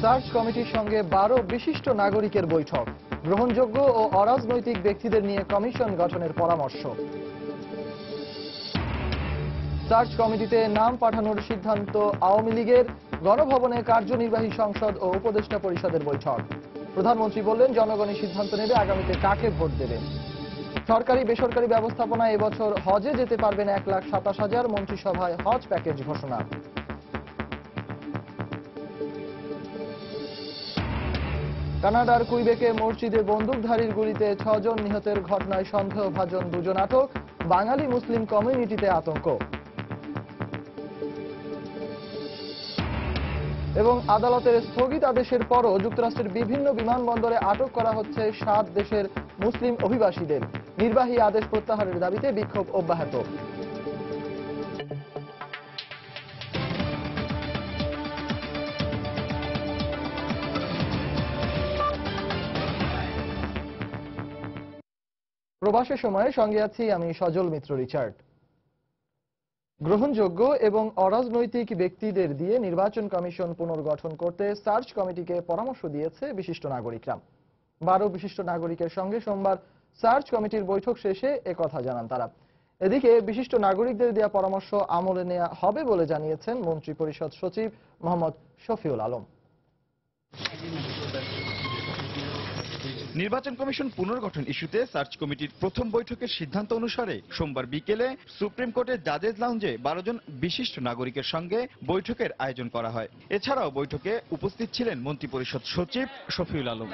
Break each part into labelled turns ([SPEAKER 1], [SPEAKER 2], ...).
[SPEAKER 1] Search কমিটির সঙ্গে 12 বিশিষ্ট নাগরিকের বৈঠক। গ্রহণযোগ্য ও অরাজনৈতিক ব্যক্তিদের নিয়ে কমিশন গঠনের পরামর্শ। সার্চ কমিটিতে নাম পাঠানোর সিদ্ধান্ত আওয়ামী লীগের। গণভবনে কার্যনির্বাহী সংসদ ও উপদেষ্টা পরিষদের বৈঠক। প্রধানমন্ত্রী বললেন, জনগণই সিদ্ধান্ত নেবে আগামীতে কাকে ভোট দেবেন। সরকারি বেসরকারি ব্যবস্থাপনায় এবছর হজে যেতে পারবেন 1,27,000। মন্ত্রিসভায় হজ প্যাকেজ ঘোষণা। কানাডার কুইবেকে মসজিদে বন্দুকধারীর গুলিতে 6 জন নিহতের ঘটনায় সন্দেহভাজন 2 জন আটক। বাঙালি মুসলিম কমিউনিটিতে আতঙ্ক। এবং আদালতের স্থগিতাদেশের পরও যুক্তরাষ্ট্রের বিভিন্ন বিমানবন্দরে আটক করা হচ্ছে 7 দেশের মুসলিম অভিবাসীদের। নির্বাহী আদেশ প্রত্যাহারের দাবিতে বিক্ষোভ অব্যাহত। প্রবাসের সময়ে সঙ্গে আছি আমি সজল মিত্র রিচার্ড। গ্রহণযোগ্য এবং অরাজনৈতিক ব্যক্তিদের দিয়ে নির্বাচন কমিশন পুনর্গঠন করতে সার্চ কমিটিকে পরামর্শ দিয়েছে বিশিষ্ট নাগরিকরা। 12 বিশিষ্ট নাগরিকের সঙ্গে সোমবার সার্চ কমিটির বৈঠক শেষে একথা জানান তারা। এদিকে বিশিষ্ট নাগরিকদের দেওয়া পরামর্শ আমলে নেওয়া হবে বলে জানিয়েছেন মন্ত্রিপরিষদ সচিব মোহাম্মদ শফিউল আলম।
[SPEAKER 2] নির্বাচন কমিশন পুনর্গঠন ইস্যুতে সার্চ কমিটির প্রথম বৈঠকের সিদ্ধান্ত অনুসারে সোমবার বিকেলে সুপ্রিম কোর্টের জাজেস লাউঞ্জে 12 জন বিশিষ্ট নাগরিকের সঙ্গে বৈঠকের আয়োজন করা হয়। এছাড়াও বৈঠকে উপস্থিত ছিলেন মন্ত্রিপরিষদ সচিব শফিউল আলম।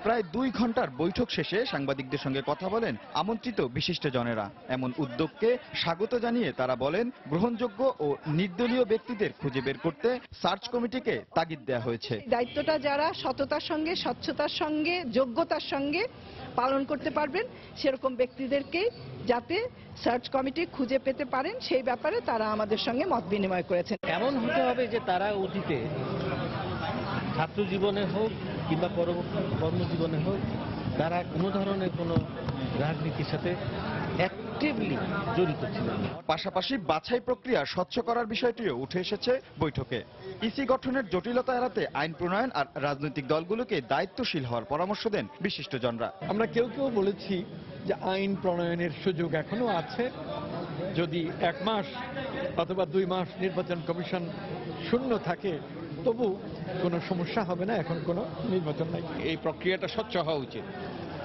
[SPEAKER 2] প্রায় 2 ঘন্টার বৈঠক শেষে সাংবাদিকদের সঙ্গে কথা বলেন আমন্ত্রিত বিশিষ্টজনেরা। এমন উদ্যোগকে স্বাগত জানিয়ে তারা বলেন, গ্রহণযোগ্য ও নির্দলীয় ব্যক্তিদের খুঁজে বের করতে সার্চ কমিটিকে তাগিদ দেওয়া হয়েছে।
[SPEAKER 3] দায়িত্বটা যারা সততার সঙ্গে, স্বচ্ছতার সঙ্গে, যোগ্যতার সঙ্গে পালন করতে পারবেন সেরকম ব্যক্তিদেরকে যাতে সার্চ কমিটি খুঁজে পেতে পারেন সেই ব্যাপারে তারা আমাদের সঙ্গে মত বিনিময় করেছেন।
[SPEAKER 4] এমন হতে হবে যে তারা অতীতে ছাত্র জীবনে হোক কিংবা পরবর্তী কর্মজীবনে হোক তারা কোনো ধরনের কোনো রাজনীতির সাথে অ্যাক্টিভলি জড়িত ছিলেন।
[SPEAKER 2] পাশাপাশি বাছাই প্রক্রিয়া স্বচ্ছ করার বিষয়টিও উঠে এসেছে বৈঠকে। ইসি গঠনের জটিলতা এড়াতে আইন প্রণয়ন আর রাজনৈতিক দলগুলোকে দায়িত্বশীল হওয়ার পরামর্শ দেন বিশিষ্টজনরা।
[SPEAKER 5] আমরা কেউ বলেছি যে আইন প্রণয়নের সুযোগ এখনো আছে। যদি 1 মাস অথবা 2 মাস নির্বাচন কমিশন শূন্য থাকে তবু কোনো সমস্যা হবে না, এখন কোনো নির্বাচন নাই।
[SPEAKER 6] এই প্রক্রিয়াটা স্বচ্ছ হওয়া উচিত।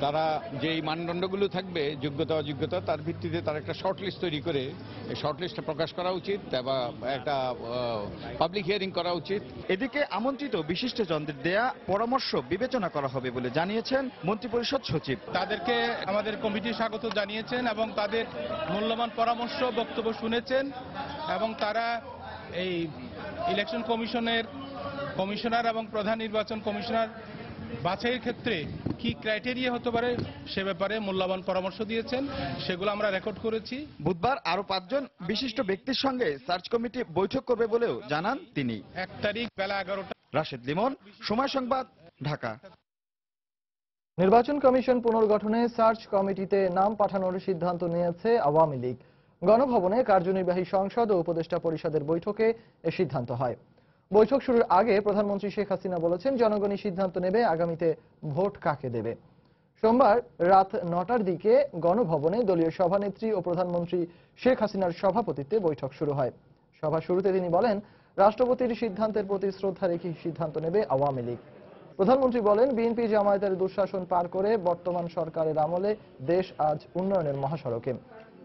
[SPEAKER 6] তারা যে মানদণ্ডগুলো থাকবে যোগ্যতা অযোগ্যতা তার ভিত্তিতে তার একটা শর্ট লিস্ট তৈরি করে এই শর্ট লিস্টটা প্রকাশ করা উচিত বা একটা পাবলিক হিয়ারিং করা উচিত।
[SPEAKER 2] এদিকে আমন্ত্রিত বিশিষ্টজনদের দেয়া পরামর্শ বিবেচনা করা হবে বলে জানিয়েছেন মন্ত্রিপরিষদ সচিব।
[SPEAKER 7] তাদেরকে আমাদের কমিটি স্বাগত জানিয়েছেন এবং তাদের মূল্যবান পরামর্শ বক্তব্য শুনেছেন এবং তারা এই ইলেকশন কমিশনের কমিশনার এবং প্রধান নির্বাচন কমিশনার বাছাইয়ের ক্ষেত্রে কি ক্রাইটেরিয়া হতে পারে সে ব্যাপারে মূল্যবান পরামর্শ দিয়েছেন, সেগুলো আমরা রেকর্ড করেছি।
[SPEAKER 2] বুধবার আরো 5 জন বিশিষ্ট ব্যক্তির সঙ্গে সার্চ কমিটি বৈঠক করবে বলেও জানান তিনি।
[SPEAKER 7] 1 তারিখ বেলা 11টা।
[SPEAKER 2] রাশেদ লিমন, সময় সংবাদ, ঢাকা।
[SPEAKER 1] নির্বাচন কমিশন পুনর্গঠনে সার্চ কমিটিতে নাম পাঠানোর সিদ্ধান্ত নিয়েছে আওয়ামী লীগ। গণভবনে কার্যনির্বাহী সংসদ ও উপদেষ্টা পরিষদের বৈঠকে এ সিদ্ধান্ত হয়। বৈঠক শুরুর আগে প্রধানমন্ত্রী শেখ হাসিনা বলেছেন, জনগণই সিদ্ধান্ত নেবে আগামীতে ভোট কাকে দেবে। সোমবার রাত 9টার দিকে গণভবনে দলীয় সভানেত্রী ও প্রধানমন্ত্রী শেখ হাসিনার সভাপতিত্বে বৈঠক শুরু হয়। সভা শুরুতে তিনি বলেন, রাষ্ট্রপতির সিদ্ধান্তের প্রতি শ্রদ্ধা রেখে সিদ্ধান্ত নেবে আওয়ামী লীগ। প্রধানমন্ত্রী বলেন, বিএনপি জামায়াতের দুঃশাসন পার করে বর্তমান সরকারের আমলে দেশ আজ উন্নয়নের মহাসড়কে।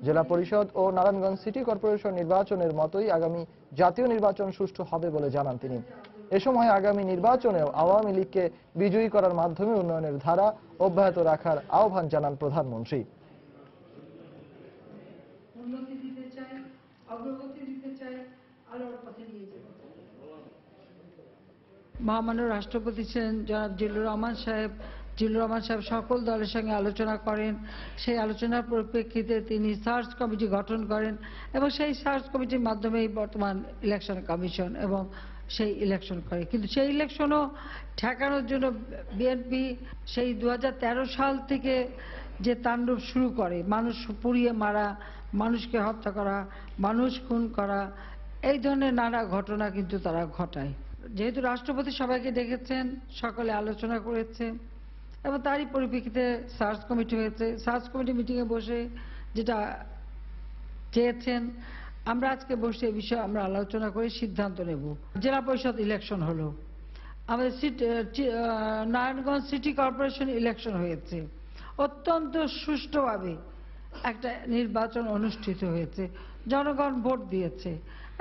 [SPEAKER 1] জেলা পরিষদ ও নারায়ণগঞ্জ সিটি কর্পোরেশন নির্বাচনের মতোই আগামী জাতীয় নির্বাচন সুষ্ঠু হবে বলে জানান তিনি। এ সময় আগামী নির্বাচনেও আওয়ামী লীগকে বিজয়ী করার মাধ্যমে উন্নয়নের ধারা অব্যাহত রাখার আহ্বান জানান প্রধানমন্ত্রী।
[SPEAKER 8] মহামান্য রাষ্ট্রপতি ছিলেন জনাব জিল্লুর রহমান সাহেব। জিল্লুর রহমান সাহেব সকল দলের সঙ্গে আলোচনা করেন। সেই আলোচনার পরিপ্রেক্ষিতে তিনি সার্চ কমিটি গঠন করেন এবং সেই সার্চ কমিটির মাধ্যমেই বর্তমান ইলেকশন কমিশন এবং সেই ইলেকশন করে। কিন্তু সেই ইলেকশনও ঠেকানোর জন্য বিএনপি সেই 2013 সাল থেকে যে তাণ্ডব শুরু করে, মানুষ পুড়িয়ে মারা, মানুষকে হত্যা করা, মানুষ খুন করা, এই ধরনের নানা ঘটনা কিন্তু তারা ঘটায়। যেহেতু রাষ্ট্রপতি সবাইকে ডেকেছেন, সকলে আলোচনা করেছে এবং তারই পরিপ্রেক্ষিতে সার্চ কমিটি হয়েছে। সার্চ কমিটি মিটিংয়ে বসে যেটা চেয়েছেন, আমরা আজকে বসে এই বিষয়ে আমরা আলোচনা করে সিদ্ধান্ত নেব। জেলা পরিষদ ইলেকশন হলো, আমাদের নারায়ণগঞ্জ সিটি কর্পোরেশন ইলেকশন হয়েছে, অত্যন্ত সুষ্ঠুভাবে একটা নির্বাচন অনুষ্ঠিত হয়েছে, জনগণ ভোট দিয়েছে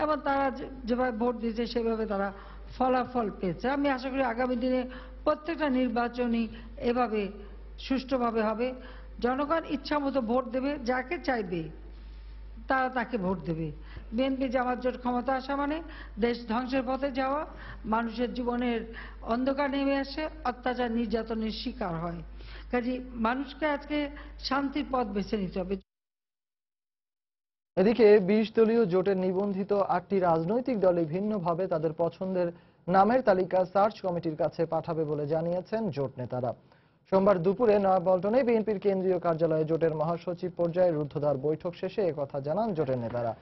[SPEAKER 8] এবং তারা যেভাবে ভোট দিয়েছে সেভাবে তারা ফলাফল পেয়েছে। আমি আশা করি আগামী দিনে প্রত্যেকটা নির্বাচনই এভাবে সুষ্ঠুভাবে হবে। জনগণ ইচ্ছামতো ভোট দেবে, যাকে চাইবে তারা তাকে ভোট দেবে। বিএনপি জামাত জোট ক্ষমতা আসা মানে দেশ ধ্বংসের পথে যাওয়া, মানুষের জীবনের অন্ধকার নেমে আসে, অত্যাচার নির্যাতনের শিকার হয়। কাজে মানুষকে আজকে শান্তির পথ বেছে নিতে হবে।
[SPEAKER 1] এদিকে 20 দলীয় জোটের নিবন্ধিত 8টি রাজনৈতিক দলই ভিন্নভাবে তাদের পছন্দের নামের তালিকা সার্চ কমিটির কাছে পাঠাবে বলে জানিয়েছেন জোট নেতারা। সোমবার দুপুরে নয়াপল্টনে বিএনপির কেন্দ্রীয় কার্যালয়ে জোটের মহাসচিব পর্যায়ে রুদ্ধদ্বার বৈঠক শেষে একথা জানান জোটের নেতারা।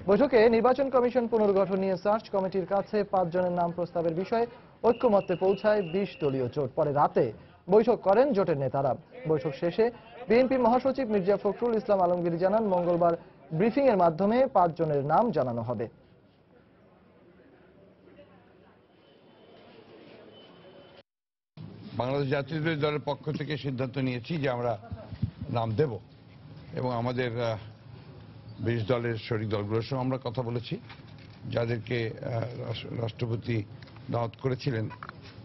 [SPEAKER 1] বৈঠকে নির্বাচন কমিশন পুনর্গঠন নিয়ে সার্চ কমিটির কাছে 5 জনের নাম প্রস্তাবের বিষয়ে ঐক্যমত্যে পৌঁছায় 20 দলীয় জোট। পরে রাতে বৈঠক করেন জোটের নেতারা। বৈঠক শেষে বিএনপির মহাসচিব মির্জা ফখরুল ইসলাম আলমগীর জানান, মঙ্গলবার ব্রিফিং এর মাধ্যমে 5 জনের নাম জানানো হবে।
[SPEAKER 9] বাংলাদেশ জাতীয়তাবাদী দলের পক্ষ থেকে সিদ্ধান্ত নিয়েছি যে আমরা নাম দেব এবং আমাদের 20 দলের শরিক দলগুলোর সঙ্গে আমরা কথা বলেছি। যাদেরকে রাষ্ট্রপতি দাওয়াত করেছিলেন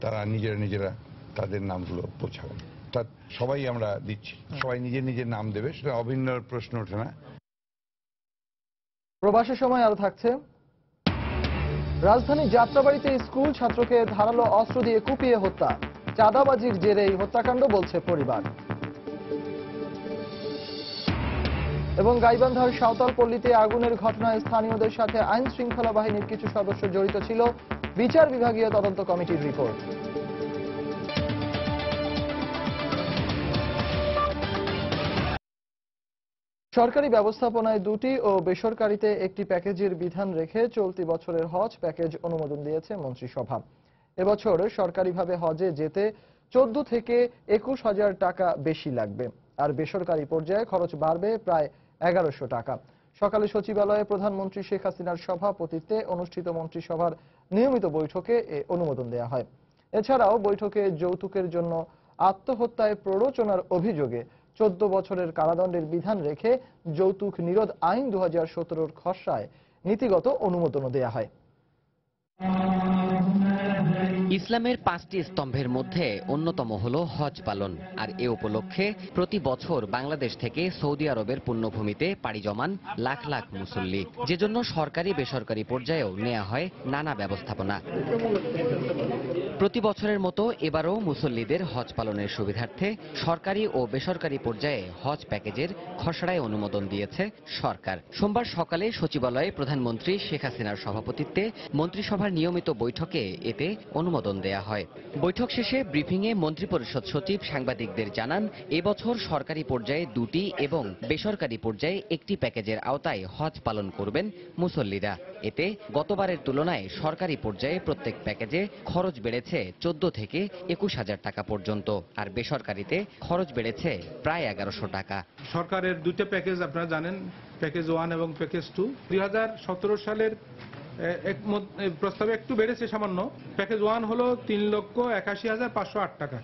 [SPEAKER 9] তারা নিজেরা তাদের নামগুলো পৌঁছাবেন। তা সবাই আমরা দিচ্ছি, সবাই নিজের নাম দেবে, সেটা অভিন্ন প্রশ্ন ওঠে না।
[SPEAKER 1] প্রবাসের সময় আরো থাকছে, রাজধানী যাত্রাবাড়িতে স্কুল ছাত্রকে ধারালো অস্ত্র দিয়ে কুপিয়ে হত্যা, চাঁদাবাজির জেরে এই হত্যাকাণ্ড বলছে পরিবার। এবং গাইবান্ধার সাঁওতালপল্লীতে আগুনের ঘটনায় স্থানীয়দের সাথে আইন শৃঙ্খলা বাহিনীর কিছু সদস্য জড়িত ছিল, বিচার বিভাগীয় তদন্ত কমিটির রিপোর্ট। সরকারি ব্যবস্থাপনায় 2টি ও বেসরকারিতে একটি প্যাকেজের বিধান রেখে চলতি বছরের হজ প্যাকেজ অনুমোদন দিয়েছে মন্ত্রিসভা। এবছর সরকারিভাবে হজে যেতে 14 থেকে 21,000 টাকা বেশি লাগবে, আর বেসরকারি পর্যায়ে খরচ বাড়বে প্রায় 1100 টাকা। সকালে সচিবালয়ে প্রধানমন্ত্রী শেখ হাসিনার সভাপতিত্বে অনুষ্ঠিত মন্ত্রিসভার নিয়মিত বৈঠকে এ অনুমোদন দেওয়া হয়। এছাড়াও বৈঠকে যৌতুকের জন্য আত্মহত্যায় প্ররোচনার অভিযোগে 14 বছরের কারাদণ্ডের বিধান রেখে যৌতুক নিরোধ আইন 2017 খসড়ায় নীতিগত অনুমোদনও দেয়া হয়।
[SPEAKER 10] ইসলামের 5টি স্তম্ভের মধ্যে অন্যতম হল হজ পালন, আর এ উপলক্ষে প্রতি বছর বাংলাদেশ থেকে সৌদি আরবের পুণ্যভূমিতে পাড়ি জমান লাখ লাখ মুসল্লি, যে জন্য সরকারি বেসরকারি পর্যায়েও নেওয়া হয় নানা ব্যবস্থাপনা। প্রতি বছরের মতো এবারও মুসল্লিদের হজ পালনের সুবিধার্থে সরকারি ও বেসরকারি পর্যায়ে হজ প্যাকেজের খসড়ায় অনুমোদন দিয়েছে সরকার। সোমবার সকালে সচিবালয়ে প্রধানমন্ত্রী শেখ হাসিনার সভাপতিত্বে মন্ত্রিসভার নিয়মিত বৈঠকে এতে অনুমোদন দেয়া হয়। বৈঠক শেষে ব্রিফিংয়ে মন্ত্রিপরিষদ সচিব সাংবাদিকদের জানান, এবছর সরকারি পর্যায়ে 2টি এবং বেসরকারি পর্যায়ে একটি প্যাকেজের আওতায় হজ পালন করবেন মুসল্লিরা। এতে গতবারের তুলনায় সরকারি পর্যায়ে প্রত্যেক প্যাকেজে খরচ বেড়েছে 14 থেকে 21,000 টাকা পর্যন্ত, আর বেসরকারিতে খরচ বেড়েছে প্রায় 1100 টাকা।
[SPEAKER 7] সরকারের 2টা প্যাকেজ আপনারা জানেন, প্যাকেজ 1 এবং প্যাকেজ 2। 2017 সালের প্রস্তাবে একটু বেড়েছে সামান্য। প্যাকেজ 1 হলো 3,81,508 টাকা,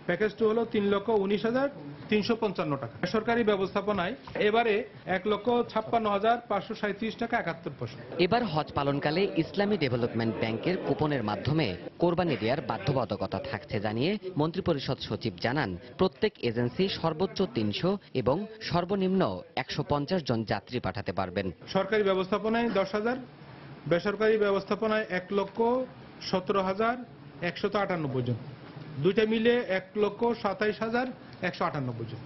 [SPEAKER 7] প্যাকেজ 2 হলো 3,19,355 টাকা। বেসরকারি ব্যবস্থাপনায় এবারে 1,56,537 টাকা 71 পয়সা।
[SPEAKER 10] এবার হজ পালনকালে ইসলামী ডেভেলপমেন্ট ব্যাংকের কুপনের মাধ্যমে কোরবানি দেওয়ার বাধ্যবাধকতা থাকছে জানিয়ে মন্ত্রিপরিষদ সচিব জানান, প্রত্যেক এজেন্সি সর্বোচ্চ 300 এবং সর্বনিম্ন 150 জন যাত্রী পাঠাতে পারবেন।
[SPEAKER 7] সরকারি ব্যবস্থাপনায় 10,000, বেসরকারি ব্যবস্থাপনায় 1,17,198 জন, দুইটা মিলে 1,27,198 জন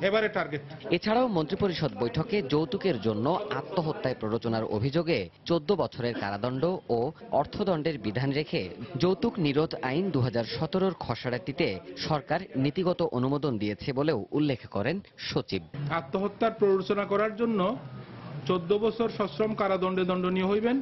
[SPEAKER 7] এবারে টার্গেট।
[SPEAKER 10] এছাড়াও মন্ত্রিপরিষদ বৈঠকে যৌতুকের জন্য আত্মহত্যায় প্ররোচনার অভিযোগে 14 বছরের কারাদণ্ড ও অর্থদণ্ডের বিধান রেখে যৌতুক নিরোধ আইন 2017 খসড়াটিতে সরকার নীতিগত অনুমোদন দিয়েছে বলেও উল্লেখ করেন সচিব।
[SPEAKER 7] আত্মহত্যার প্ররোচনা করার জন্য 14 বছর সশ্রম কারাদণ্ডে দণ্ডনীয় হইবেন।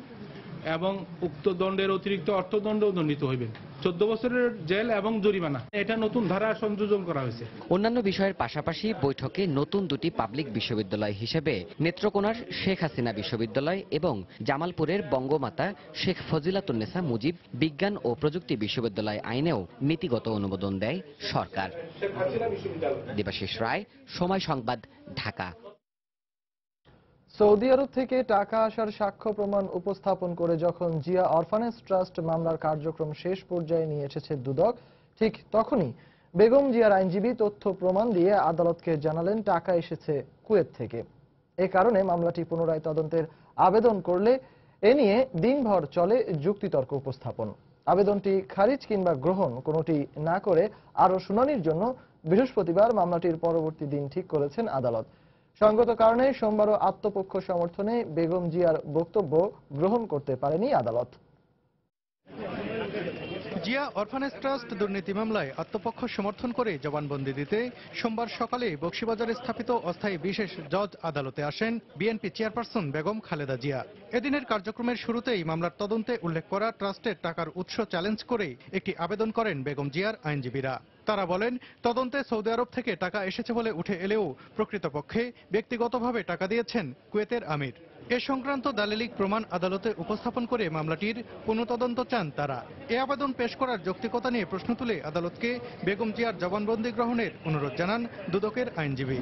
[SPEAKER 7] এবং উক্ত দণ্ডের অতিরিক্ত অর্থদণ্ডও দণ্ডিত হইবেন। 14 বছরের জেল এবং জরিমানা। এটা নতুন ধারা সংযোজন করা হয়েছে।
[SPEAKER 10] অন্যান্য বিষয়ের পাশাপাশি বৈঠকে নতুন দুটি পাবলিক বিশ্ববিদ্যালয় হিসেবে নেত্রকোনার শেখ হাসিনা বিশ্ববিদ্যালয় এবং জামালপুরের বঙ্গমাতা শেখ ফজিলাতুন্নেসা মুজিব বিজ্ঞান ও প্রযুক্তি বিশ্ববিদ্যালয় আইনেও নীতিগত অনুমোদন দেয় সরকার। দেবাশিস রায়, সময় সংবাদ, ঢাকা।
[SPEAKER 1] সৌদি আরব থেকে টাকা আসার সাক্ষ্য প্রমাণ উপস্থাপন করে যখন জিয়া অরফানেজ ট্রাস্ট মামলার কার্যক্রম শেষ পর্যায়ে নিয়ে এসেছে দুদক, ঠিক তখনই বেগম জিয়ার আইনজীবী তথ্য প্রমাণ দিয়ে আদালতকে জানালেন টাকা এসেছে কুয়েত থেকে। এ কারণে মামলাটি পুনরায় তদন্তের আবেদন করলে এ নিয়ে দিনভর চলে যুক্তিতর্ক উপস্থাপন। আবেদনটি খারিজ কিংবা গ্রহণ কোনোটি না করে আরও শুনানির জন্য বৃহস্পতিবার মামলাটির পরবর্তী দিন ঠিক করেছেন আদালত। সঙ্গত কারণে সোমবারও আত্মপক্ষ সমর্থনে বেগম জিয়ার বক্তব্য গ্রহণ করতে পারেনি আদালত।
[SPEAKER 11] জিয়া অরফানেজ ট্রাস্ট দুর্নীতি মামলায় আত্মপক্ষ সমর্থন করে জবানবন্দি দিতে সোমবার সকালে বকশীবাজারে স্থাপিত অস্থায়ী বিশেষ জজ আদালতে আসেন বিএনপি চেয়ারপারসন বেগম খালেদা জিয়া। এদিনের কার্যক্রমের শুরুতেই মামলার তদন্তে উল্লেখ করা ট্রাস্টের টাকার উৎস চ্যালেঞ্জ করে একটি আবেদন করেন বেগম জিয়ার আইনজীবীরা। তারা বলেন, তদন্তে সৌদি আরব থেকে টাকা এসেছে বলে উঠে এলেও প্রকৃতপক্ষে ব্যক্তিগতভাবে টাকা দিয়েছেন কুয়েতের আমির। এ সংক্রান্ত দালিলিক প্রমাণ আদালতে উপস্থাপন করে মামলাটির পুনঃতদন্ত চান তারা। এ আবেদন পেশ করার যৌক্তিকতা নিয়ে প্রশ্ন তুলে আদালতকে বেগম জিয়ার জবানবন্দি গ্রহণের অনুরোধ জানান দুদকের আইনজীবী।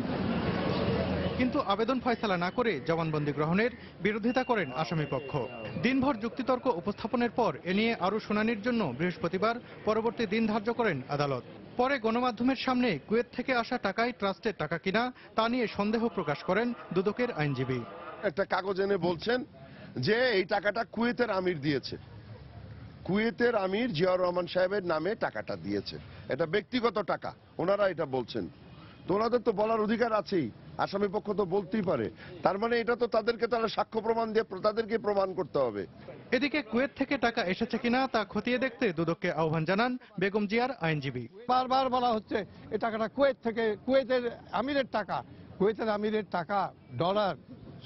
[SPEAKER 11] কিন্তু আবেদন ফয়সালা না করে জবানবন্দি গ্রহণের বিরোধিতা করেন আসামিপক্ষ। দিনভর যুক্তিতর্ক উপস্থাপনের পর এ নিয়ে আরও শুনানির জন্য বৃহস্পতিবার পরবর্তী দিন ধার্য করেন আদালত। পরে গণমাধ্যমের সামনে কুয়েত থেকে আসা টাকাই ট্রাস্টের টাকা কিনা তা নিয়ে সন্দেহ প্রকাশ করেন দুদকের আইনজীবী।
[SPEAKER 12] একটা কাগজ এনে বলছেন যে এই টাকাটা কুয়েতের আমির দিয়েছে, কুয়েতের আমির জিয়াউর রহমান সাহেবের নামে টাকাটা দিয়েছে, এটা ব্যক্তিগত টাকা ওনারা এটা বলছেন। তো ওনাদের তো বলার অধিকার আছেই, আসামি পক্ষ তো বলতেই পারে। তার মানে এটা তো তাদেরকে তারা সাক্ষ্য প্রমাণ দিয়ে তাদেরকে প্রমাণ করতে হবে।
[SPEAKER 11] এদিকে কুয়েত থেকে টাকা এসেছে কিনা তা খতিয়ে দেখতে দুদককে আহ্বান জানান বেগম জিয়ার আইনজীবী।
[SPEAKER 5] বারবার বলা হচ্ছে এই টাকাটা কুয়েত থেকে, কুয়েতের আমিরের টাকা। কুয়েতের আমিরের টাকা ডলার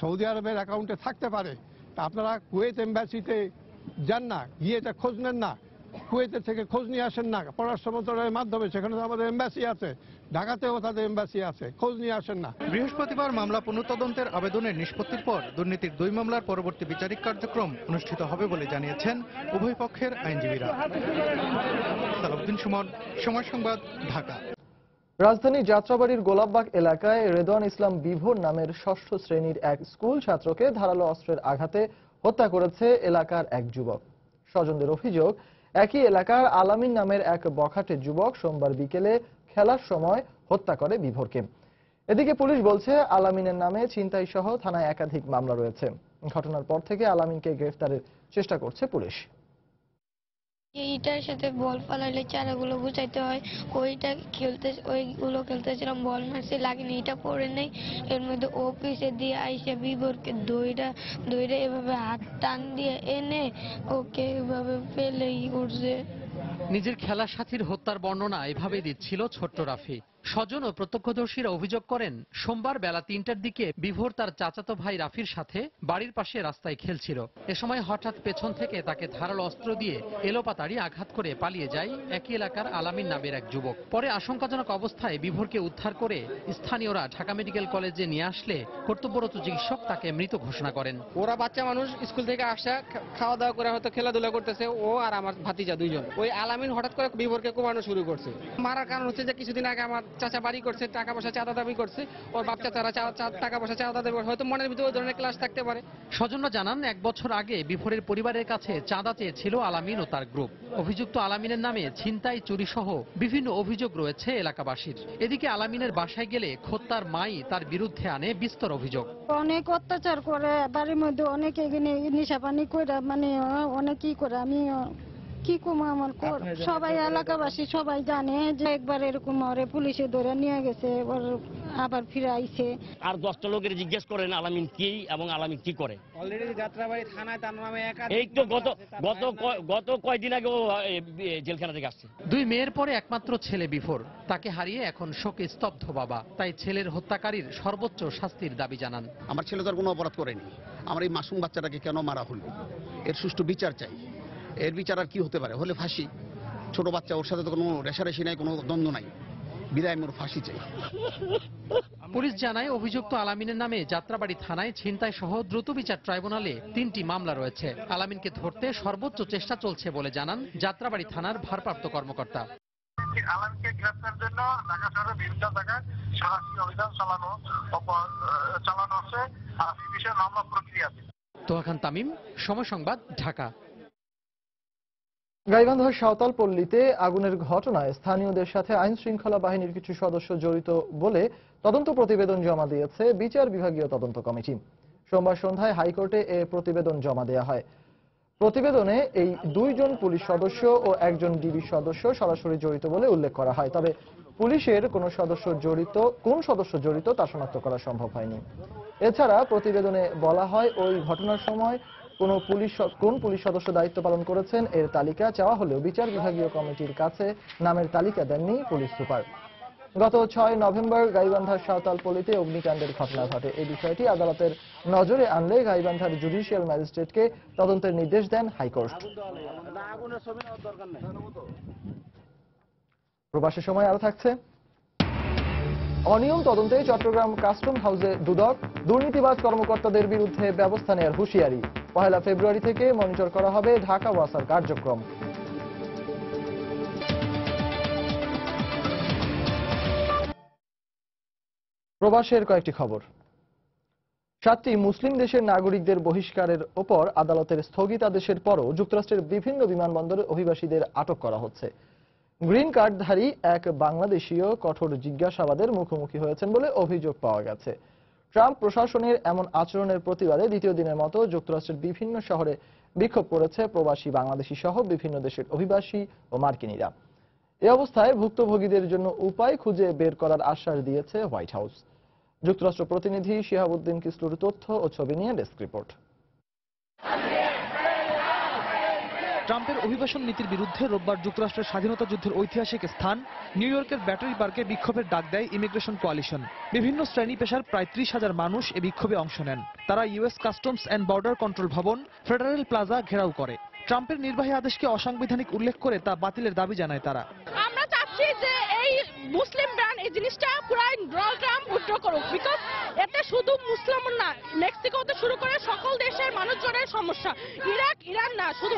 [SPEAKER 5] সৌদি আরবের অ্যাকাউন্টে থাকতে পারে, তা আপনারা কুয়েত এম্বাসিতে যান না, গিয়ে এটা খোঁজ নেন না, কুয়েতের থেকে খোঁজ নিয়ে আসেন না। পররাষ্ট্র মন্ত্রণালয়ের মাধ্যমে সেখানে তো আমাদের এম্বাসি আছে, ঢাকাতেও তাদের এম্বাসি আছে, খোঁজ নিয়ে আসেন না।
[SPEAKER 11] বৃহস্পতিবার মামলা পুনঃতদন্তের আবেদনের নিষ্পত্তির পর দুর্নীতির 2 মামলার পরবর্তী বিচারিক কার্যক্রম অনুষ্ঠিত হবে বলে জানিয়েছেন উভয় পক্ষের আইনজীবীরা। সালাউদ্দিন সুমন, সময় সংবাদ, ঢাকা।
[SPEAKER 1] রাজধানী যাত্রাবাড়ির গোলাপবাগ এলাকায় রেদওয়ান ইসলাম বিভোর নামের 6ষ্ঠ শ্রেণীর এক স্কুল ছাত্রকে ধারালো অস্ত্রের আঘাতে হত্যা করেছে এলাকার এক যুবক। স্বজনদের অভিযোগ, একই এলাকার আলামিন নামের এক বখাটে যুবক সোমবার বিকেলে খেলার সময় হত্যা করে বিভোরকে। এদিকে পুলিশ বলছে, আলামিনের নামে ছিনতাই সহ থানায় একাধিক মামলা রয়েছে। ঘটনার পর থেকে আলামিনকে গ্রেফতারের চেষ্টা করছে পুলিশ।
[SPEAKER 13] এইটার সাথে বল ফালাইলে চারাগুলো বুঝাইতে হয়, ওইগুলো খেলতেছিলাম, বল মারছে লাগেনি, এটা পড়ে নেই। এর মধ্যে ও পিছে দিয়ে আইসে বিভোরকে দইটা এভাবে হাত টান দিয়ে এনে ওকে এভাবে ফেলে করছে।
[SPEAKER 14] নিজের খেলার সাথীর হত্যার বর্ণনা এভাবেই দিচ্ছিল ছোট্ট রাফি। স্বজন ও প্রত্যক্ষদর্শীরা অভিযোগ করেন, সোমবার বেলা 3টার দিকে বিভোর তার চাচাতো ভাই রাফির সাথে বাড়ির পাশে রাস্তায় খেলছিল। এ সময় হঠাৎ পেছন থেকে তাকে ধারালো অস্ত্র দিয়ে এলোপাতাড়ি আঘাত করে পালিয়ে যায় একই এলাকার আলামিন নামের এক যুবক। পরে আশঙ্কাজনক অবস্থায় বিভোরকে উদ্ধার করে স্থানীয়রা ঢাকা মেডিকেল কলেজে নিয়ে আসলে কর্তব্যরত চিকিৎসক তাকে মৃত ঘোষণা করেন।
[SPEAKER 15] ওরা বাচ্চা মানুষ, স্কুল থেকে আসা খাওয়া দাওয়া করে হয়তো খেলাধুলা করতেছে, ও আর আমার ভাতিজা দুইজন। ওই আলামিন হঠাৎ করে বিভোরকে কোমানো শুরু করছে। মারার কারণ হচ্ছে যে কিছুদিন আগে আমার চাচা বাড়ি করছে, টাকা পয়সা চাঁদা দাবি করছে, ওর বাপ চাচারা টাকা পয়সা চাঁদা দাবি করছে, হয়তো মনের ভিতরে ওই ধরনের ক্লাস থাকতে পারে।
[SPEAKER 14] স্বজনরা জানান, 1 বছর আগে বিভোরের পরিবারের কাছে চাঁদা চেয়েছিল আলামিন ও তার গ্রুপ। অভিযুক্ত আলামিনের নামে ছিনতাই, চুরি সহ বিভিন্ন অভিযোগ রয়েছে এলাকাবাসীর। এদিকে আলামিনের বাসায় গেলে খোদ তার মাই তার বিরুদ্ধে আনে বিস্তর অভিযোগ।
[SPEAKER 16] অনেক অত্যাচার করে, বাড়ির মধ্যে অনেক নেশা পানি করে, মানে অনেক কি করে, আমি কি কম আমার সবাই এলাকাবাসী সবাই জানে যে একবার এরকম ওরে পুলিশে ধরে নিয়ে গেছে, আবার ফিরে আইছে।
[SPEAKER 17] আর 10টা লোকের জিজ্ঞেস করেন আলামিন কি এবং আলামিন কি করে।
[SPEAKER 15] অলরেডি যাত্রাবাড়ি থানায় তার নামে
[SPEAKER 17] এই তো গত কয়েকদিন আগে ও জেলখানা থেকে আসছে।
[SPEAKER 14] 2 মেয়ের পরে একমাত্র ছেলে বিভোর, তাকে হারিয়ে এখন শোকে স্তব্ধ বাবা। তাই ছেলের হত্যাকারীর সর্বোচ্চ শাস্তির দাবি জানান।
[SPEAKER 18] আমার ছেলে তো আর কোনো অপরাধ করেনি, আমার এই মাসুম বাচ্চাটাকে কেন মারা হলো, এর সুষ্ঠু বিচার চাই। এর বিচার আর কি হতে পারে, হলে ফাঁসি। ছোট বাচ্চা, ওর সাথে তো কোনো রেশারেশি নাই, কোনো দ্বন্দ্ব নাই, বিদায় মোর ফাঁসি চাই।
[SPEAKER 14] পুলিশ জানায় অভিযুক্ত আলামিনের নামে যাত্রাবাড়ি থানায় ছিনতাই সহ দ্রুত বিচার ট্রাইব্যুনালে 3টি মামলা রয়েছে। আলামিনকে ধরতে সর্বোচ্চ চেষ্টা চলছে বলে জানান যাত্রাবাড়ি থানার ভারপ্রাপ্ত কর্মকর্তা।
[SPEAKER 19] আলামিনকে গ্রেফতারের জন্য ঢাকা শহরে বিভিন্ন জায়গায় সাহসী অভিযান চালানো হচ্ছে, আর এই বিষয়ে মামলা প্রক্রিয়া আছে।
[SPEAKER 14] তোহা খান তামিম, সময় সংবাদ, ঢাকা।
[SPEAKER 1] গাইবান্ধার সাঁওতাল পল্লীতে আগুনের ঘটনায় স্থানীয়দের সাথে আইন শৃঙ্খলা বাহিনীর কিছু সদস্য জড়িত বলে তদন্ত প্রতিবেদন জমা দিয়েছে বিচার বিভাগীয় তদন্ত কমিটি। সোমবার সন্ধ্যায় হাইকোর্টে এ প্রতিবেদন জমা দেওয়া হয়। প্রতিবেদনে এই 2 জন পুলিশ সদস্য ও 1 জন ডিবি সদস্য সরাসরি জড়িত বলে উল্লেখ করা হয়। তবে পুলিশের কোন সদস্য জড়িত তা শনাক্ত করা সম্ভব হয়নি। এছাড়া প্রতিবেদনে বলা হয় ওই ঘটনার সময় কোন পুলিশ সদস্য দায়িত্ব পালন করেছেন এর তালিকা চাওয়া হলেও বিচার বিভাগীয় কমিটির কাছে নামের তালিকা দেননি পুলিশ সুপার। গত 6 নভেম্বর গাইবান্ধার সাঁওতাল পল্লীতে অগ্নিকাণ্ডের ঘটনা ঘটে। এই বিষয়টি আদালতের নজরে আনলে গাইবান্ধার জুডিশিয়াল ম্যাজিস্ট্রেটকে তদন্তের নির্দেশ দেন হাইকোর্ট। প্রবাসের সময় আরো থাকছে অনিয়ম তদন্তে চট্টগ্রাম কাস্টম হাউসে দুদক, দুর্নীতিবাজ কর্মকর্তাদের বিরুদ্ধে ব্যবস্থা নেওয়ার হুঁশিয়ারি। 1 ফেব্রুয়ারি থেকে মনিটর করা হবে ঢাকা ওয়াসার কার্যক্রম। প্রবাসের কয়েকটি খবর। 7টি মুসলিম দেশের নাগরিকদের বহিষ্কারের ওপর আদালতের স্থগিতাদেশের পরও যুক্তরাষ্ট্রের বিভিন্ন বিমানবন্দরে অভিবাসীদের আটক করা হচ্ছে। গ্রিন কার্ডধারী এক বাংলাদেশীয় কঠোর জিজ্ঞাসাবাদের মুখোমুখি হয়েছেন বলে অভিযোগ পাওয়া গেছে। ট্রাম্প প্রশাসনের এমন আচরণের প্রতিবাদে দ্বিতীয় দিনের মতো যুক্তরাষ্ট্রের বিভিন্ন শহরে বিক্ষোভ করেছে প্রবাসী বাংলাদেশি সহ বিভিন্ন দেশের অভিবাসী ও মার্কিনীরা। এ অবস্থায় ভুক্তভোগীদের জন্য উপায় খুঁজে বের করার আশ্বাস দিয়েছে হোয়াইট হাউস। যুক্তরাষ্ট্র প্রতিনিধি শিহাবুদ্দিন কিসলুর তথ্য ও ছবি নিয়ে ডেস্ক রিপোর্ট।
[SPEAKER 20] ট্রাম্পের অভিবাসন নীতির বিরুদ্ধে রোববার যুক্তরাষ্ট্রের স্বাধীনতা যুদ্ধের ঐতিহাসিক স্থান নিউ ইয়র্কের ব্যাটারি পার্কে বিক্ষোভের ডাক দেয় ইমিগ্রেশন কোয়ালিশন। বিভিন্ন শ্রেণী পেশার প্রায় 30,000 মানুষ এ বিক্ষোভে অংশ নেন। তারা US customs and border control ভবন, ফেডারেল প্লাজা ঘেরাও করে। ট্রাম্পের নির্বাহী আদেশকে অসাংবিধানিক উল্লেখ করে তা বাতিলের দাবি জানায় তারা।
[SPEAKER 21] আমরা চাচ্ছি যে এই মুসলিম ব্যান এই জিনিসটা পুরাই ডোনাল্ড ট্রাম্প উইথড্র করুক, বিকজ এতে শুধু মুসলিম না, মেক্সিকোতে শুরু করে সকল দেশের মানুষজনের সমস্যা, ইরাক ইরান না, শুধু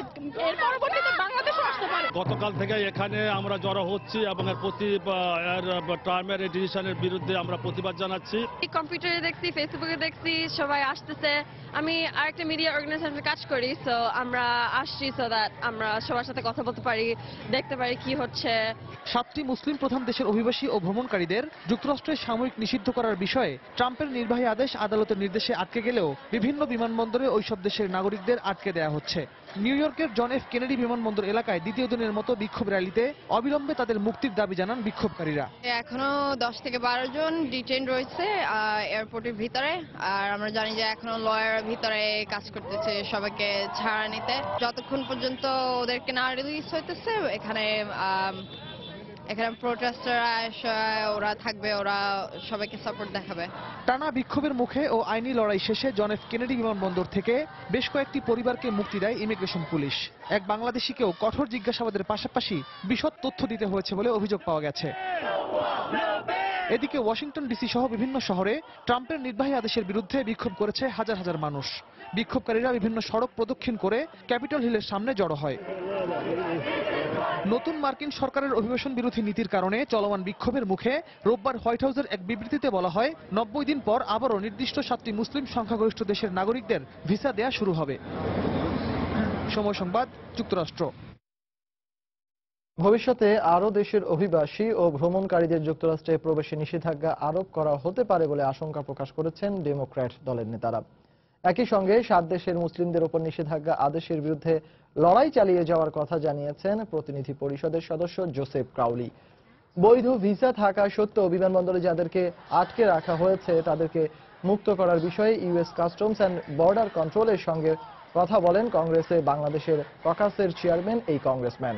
[SPEAKER 21] এর পরবর্তীতে বাংলাদেশও আসতে পারে।
[SPEAKER 22] গতকাল থেকে এখানে আমরা জড়ো হচ্ছি এবং ট্রাম্পের এই ডিসিশনের বিরুদ্ধে আমরা প্রতিবাদ জানাচ্ছি।
[SPEAKER 23] কম্পিউটারে দেখছি, ফেসবুকে দেখছি, সবাই আসতেছে। আমি আরেকটা মিডিয়া অর্গানাইজেশনে কাজ করি, সো আমরা আসছি সো দ্যাট আমরা সবার সাথে কথা বলতে পারি, দেখতে পারি কি হচ্ছে।
[SPEAKER 20] 7টি মুসলিম প্রধান দেশের অভিবাসী ও ভ্রমণকারীদের যুক্তরাষ্ট্রের সাময়িক নিষিদ্ধ করার বিষয়ে ট্রাম্পের নির্বাহী আদেশ আদালতের নির্দেশে আটকে গেলেও বিভিন্ন বিমানবন্দরে ওইসব দেশের নাগরিকদের আটকে দেওয়া হচ্ছে। নিউ ইয়র্কের জন এফ কেনেডি বিমানবন্দর এলাকায় দ্বিতীয় দিনের মতো বিক্ষোভ র্যালিতে অবিলম্বে তাদের মুক্তির দাবি জানান বিক্ষোভকারীরা।
[SPEAKER 24] এখনো 10 থেকে 12 জন ডিটেইন রয়েছে এয়ারপোর্টের ভিতরে, আর আমরা জানি যে এখনো লয়ার ভিতরে কাজ করতেছে সবাইকে ছাড়া নিতে। যতক্ষণ পর্যন্ত ওদেরকে না রিলিজ হইতেছে এখানে প্রোটেস্টাররা ওরা থাকবে, ওরা সবাইকে সাপোর্ট দেখাবে।
[SPEAKER 20] টানা বিক্ষোভের মুখে ও আইনি লড়াই শেষে জন এফ কেনেডি বিমানবন্দর থেকে বেশ কয়েকটি পরিবারকে মুক্তি দেয় ইমিগ্রেশন পুলিশ। এক বাংলাদেশিকেও কঠোর জিজ্ঞাসাবাদের পাশাপাশি বিশদ তথ্য দিতে হয়েছে বলে অভিযোগ পাওয়া গেছে। এদিকে ওয়াশিংটন ডিসি সহ বিভিন্ন শহরে ট্রাম্পের নির্বাহী আদেশের বিরুদ্ধে বিক্ষোভ করেছে হাজার হাজার মানুষ। বিক্ষোভকারীরা বিভিন্ন সড়ক প্রদক্ষিণ করে ক্যাপিটল হিলের সামনে জড়ো হয়। নতুন মার্কিন সরকারের অভিবাসন বিরোধী নীতির কারণে চলমান বিক্ষোভের মুখে রোববার হোয়াইট হাউসের এক বিবৃতিতে বলা হয় 90 দিন পর আবারও নির্দিষ্ট 7টি মুসলিম সংখ্যাগরিষ্ঠ দেশের নাগরিকদের ভিসা দেয়া শুরু হবে। সময় সংবাদ, যুক্তরাষ্ট্র।
[SPEAKER 1] ভবিষ্যতে আরও দেশের অভিবাসী ও ভ্রমণকারীদের যুক্তরাষ্ট্রে প্রবেশে নিষেধাজ্ঞা আরোপ করা হতে পারে বলে আশঙ্কা প্রকাশ করেছেন ডেমোক্র্যাট দলের নেতারা। একই সঙ্গে 7 দেশের মুসলিমদের উপর নিষেধাজ্ঞা আদেশের বিরুদ্ধে লড়াই চালিয়ে যাওয়ার কথা জানিয়েছেন প্রতিনিধি পরিষদের সদস্য জোসেফ ক্রাউলি। বৈধ ভিসা থাকা সত্ত্বেও বিমানবন্দরে যাদেরকে আটকে রাখা হয়েছে তাদেরকে মুক্ত করার বিষয়ে ইউএস কাস্টমস অ্যান্ড বর্ডার কন্ট্রোলের সঙ্গে কথা বলেন কংগ্রেসে বাংলাদেশের ককাসের চেয়ারম্যান এই কংগ্রেসম্যান।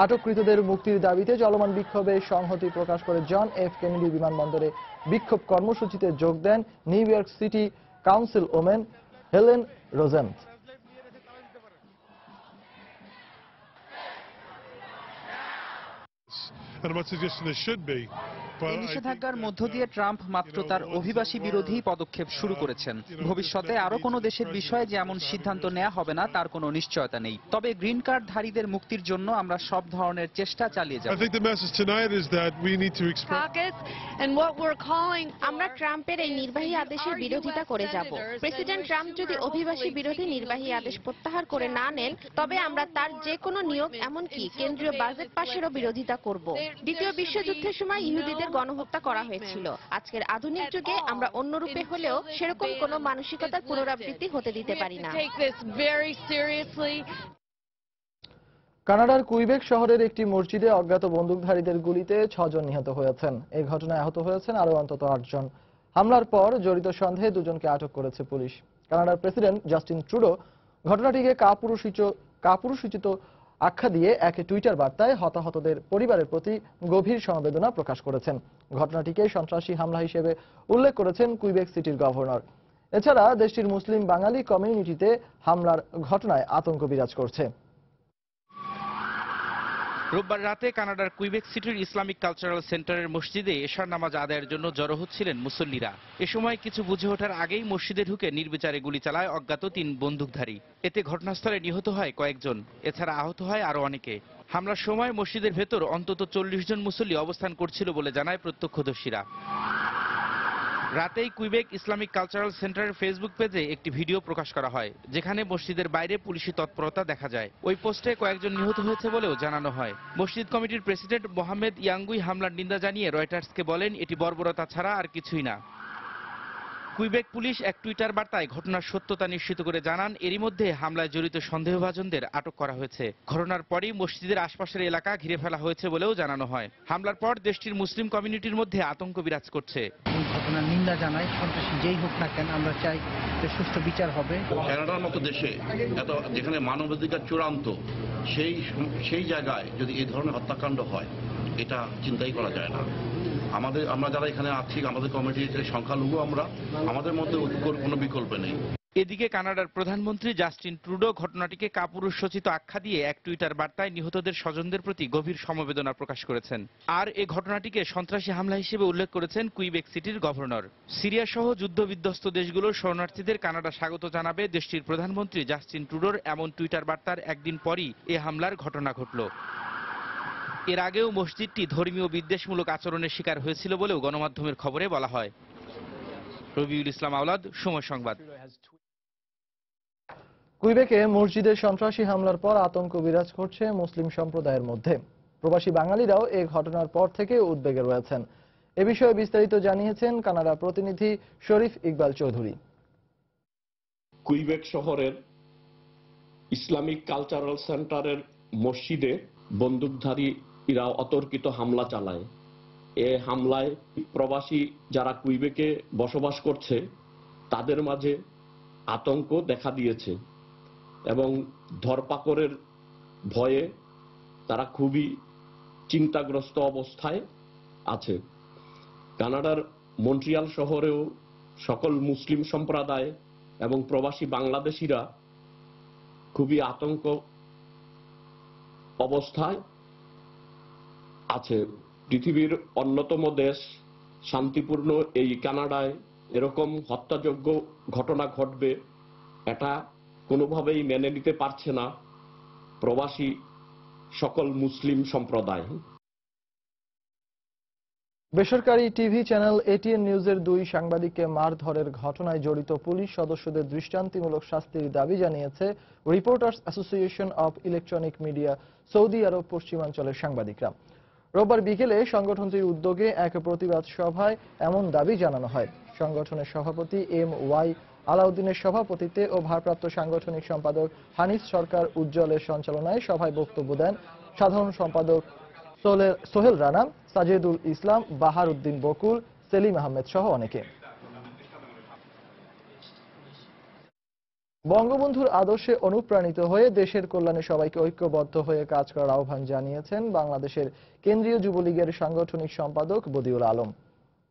[SPEAKER 1] আটককৃতদের মুক্তির দাবিতে চলমান বিক্ষোভে সংহতি প্রকাশ করে জন এফ কেনেডি বিমানবন্দরে বিক্ষোভ কর্মসূচিতে যোগ দেন New York City council woman Helen Rosenthal.
[SPEAKER 2] এই নিষেধাজ্ঞার মধ্য দিয়ে ট্রাম্প মাত্র তার অভিবাসী বিরোধী পদক্ষেপ শুরু করেছেন। ভবিষ্যতে আরো কোনো দেশের বিষয়ে যে এমন সিদ্ধান্ত নেওয়া হবে না তার কোনো নিশ্চয়তা নেই। তবে গ্রিন কার্ডধারীদের মুক্তির জন্য আমরা সব ধরনের চেষ্টা চালিয়ে যাব।
[SPEAKER 3] আমরা ট্রাম্পের এই নির্বাহী আদেশের বিরোধিতা করে যাব। প্রেসিডেন্ট ট্রাম্প যদি অভিবাসী বিরোধী নির্বাহী আদেশ প্রত্যাহার করে না নেন তবে আমরা তার যে কোনো নিয়োগ এমনকি কেন্দ্রীয় বাজেট পাশেরও বিরোধিতা করব। দ্বিতীয় বিশ্বযুদ্ধের সময় ইহুদিদের গণহত্যা করা হয়েছিল। আজকের আধুনিক যুগে আমরা অন্য রূপে হলেও সেরকম কোনো মানসিকতার পুনরাবৃত্তি হতে দিতে পারি না।
[SPEAKER 1] কানাডার কুইবেক শহরের একটি মসজিদে অজ্ঞাত বন্দুকধারীদের গুলিতে 6 জন নিহত হয়েছেন। এই ঘটনায় আহত হয়েছেন আরও অন্তত 8 জন। হামলার পর জড়িত সন্দেহে 2 জনকে আটক করেছে পুলিশ। কানাডার প্রেসিডেন্ট জাস্টিন ট্রুডো ঘটনাটিকে কাপুরুষোচিত আখ্যা দিয়ে এক টুইটার বার্তায় হতাহতদের পরিবারের প্রতি গভীর সমবেদনা প্রকাশ করেছেন। ঘটনাটিকে সন্ত্রাসী হামলা হিসেবে উল্লেখ করেছেন কুইবেক সিটির গভর্নর। এছাড়া দেশটির মুসলিম বাঙালি কমিউনিটিতে হামলার ঘটনায় আতঙ্ক বিরাজ করছে।
[SPEAKER 4] রোববার রাতে কানাডার কুইবেক সিটির ইসলামিক কালচারাল সেন্টারের মসজিদে এশার নামাজ আদায়ের জন্য জড়ো হচ্ছিলেন মুসল্লিরা। এ সময় কিছু বুঝে ওঠার আগেই মসজিদে ঢুকে নির্বিচারে গুলি চালায় অজ্ঞাত 3 বন্দুকধারী। এতে ঘটনাস্থলে নিহত হয় কয়েকজন, এছাড়া আহত হয় আরো অনেকে। হামলার সময় মসজিদের ভেতর অন্তত 40 জন মুসল্লি অবস্থান করছিল বলে জানায় প্রত্যক্ষদর্শীরা। রাতেই কুইবেক ইসলামিক কালচারাল সেন্টারের ফেসবুক পেজে একটি ভিডিও প্রকাশ করা হয়, যেখানে মসজিদের বাইরে পুলিশি তৎপরতা দেখা যায়। ওই পোস্টে কয়েকজন নিহত হয়েছে বলেও জানানো হয়। মসজিদ কমিটির প্রেসিডেন্ট মোহাম্মদ ইয়াঙ্গুই হামলার নিন্দা জানিয়ে রয়টার্সকে বলেন, এটি বর্বরতা ছাড়া আর কিছুই না। কুইবেক পুলিশ এক টুইটার বার্তায় ঘটনার সত্যতা নিশ্চিত করে জানান, এরই মধ্যে হামলায় জড়িত সন্দেহভাজনদের আটক করা হয়েছে। ঘটনার পরই মসজিদের আশপাশের এলাকা ঘিরে ফেলা হয়েছে বলেও জানানো হয়। হামলার পর দেশটির মুসলিম কমিউনিটির মধ্যে আতঙ্ক বিরাজ করছে।
[SPEAKER 6] ঘটনার নিন্দা জানাই, সন্ত্রাসী যেই হোক না কেন আমরা চাই যে সুষ্ঠু বিচার হবে।
[SPEAKER 25] কানাডার মতো দেশে যেখানে মানবাধিকার চূড়ান্ত, সেই জায়গায় যদি এই ধরনের হত্যাকাণ্ড হয় এটা চিন্তাই করা যায় না। আমরা যারা এখানে আছি, আমাদের কমিটির সংখ্যালঘু আমরা, আমাদের মধ্যে কোনো বিকল্প নেই।
[SPEAKER 4] এদিকে কানাডার প্রধানমন্ত্রী জাস্টিন ট্রুডো ঘটনাটিকে কাপুরুষোচিত আখ্যা দিয়ে এক টুইটার বার্তায় নিহতদের স্বজনদের প্রতি গভীর সমবেদনা প্রকাশ করেছেন। আর এই ঘটনাটিকে সন্ত্রাসী হামলা হিসেবে উল্লেখ করেছেন কুইবেক সিটির গভর্নর। সিরিয়া সহ যুদ্ধবিধ্বস্ত দেশগুলোর শরণার্থীদের কানাডা স্বাগত জানাবে দেশটির প্রধানমন্ত্রী জাস্টিন ট্রুডোর এমন টুইটার বার্তার একদিন পরই এ হামলার ঘটনা ঘটল। এর আগেও মসজিদটি ধর্মীয় বিদ্বেষমূলক আচরণের শিকার হয়েছিল বলেও গণমাধ্যমের খবরে বলা হয়। রবিউল ইসলাম আওলাদ, সময় সংবাদ।
[SPEAKER 1] কুইবেকে মসজিদে সন্ত্রাসী হামলার পর আতঙ্ক বিরাজ করছে মুসলিম সম্প্রদায়ের মধ্যে। প্রবাসী বাঙালিরাও এই ঘটনার পর থেকে উদ্বেগে রয়েছেন। এ বিষয়ে বিস্তারিত জানিয়েছেন কানাডা প্রতিনিধি শরীফ ইকবাল চৌধুরী।
[SPEAKER 26] কুইবেক শহরের ইসলামিক কালচারাল সেন্টারের মসজিদে বন্দুকধারীরা অতর্কিত হামলা চালায়। এ হামলায় প্রবাসী যারা কুইবেকে বসবাস করছে তাদের মাঝে আতঙ্ক দেখা দিয়েছে এবং ধরপাকড়ের ভয়ে তারা খুবই চিন্তাগ্রস্ত অবস্থায় আছে। কানাডার মন্ট্রিয়াল শহরেও সকল মুসলিম সম্প্রদায় এবং প্রবাসী বাংলাদেশিরা খুবই আতঙ্ক অবস্থায় আছে। পৃথিবীর অন্যতম দেশ শান্তিপূর্ণ এই কানাডায় এরকম হত্যাযোগ্য ঘটনা ঘটবে এটা কোনোভাবেই মেনে নিতে পারছে না প্রবাসী সকল মুসলিম সম্প্রদায়।
[SPEAKER 1] বেসরকারি টিভি চ্যানেল এটিএন নিউজের 2 সাংবাদিককে মারধরের ঘটনায় জড়িত পুলিশ সদস্যদের দৃষ্টান্তমূলক শাস্তির দাবি জানিয়েছে reporters association of electronic media Saudi আরব পশ্চিমাঞ্চলের সাংবাদিকরা। রোববার বিকেলে সংগঠনটির উদ্যোগে এক প্রতিবাদ সভায় এমন দাবি জানানো হয়। সংগঠনের সভাপতি MY আলাউদ্দিনের সভাপতিত্বে ও ভারপ্রাপ্ত সাংগঠনিক সম্পাদক হানিফ সরকার উজ্জ্বলের সঞ্চালনায় সভায় বক্তব্য দেন সাধারণ সম্পাদক সোহেল রানা, সাজেদুল ইসলাম, বাহার উদ্দিন বকুল, সেলিম আহমেদ সহ অনেকে। বঙ্গবন্ধুর আদর্শে অনুপ্রাণিত হয়ে দেশের কল্যাণে সবাইকে ঐক্যবদ্ধ হয়ে কাজ করার আহ্বান জানিয়েছেন বাংলাদেশের কেন্দ্রীয় যুবলীগের সাংগঠনিক সম্পাদক বদিউল আলম।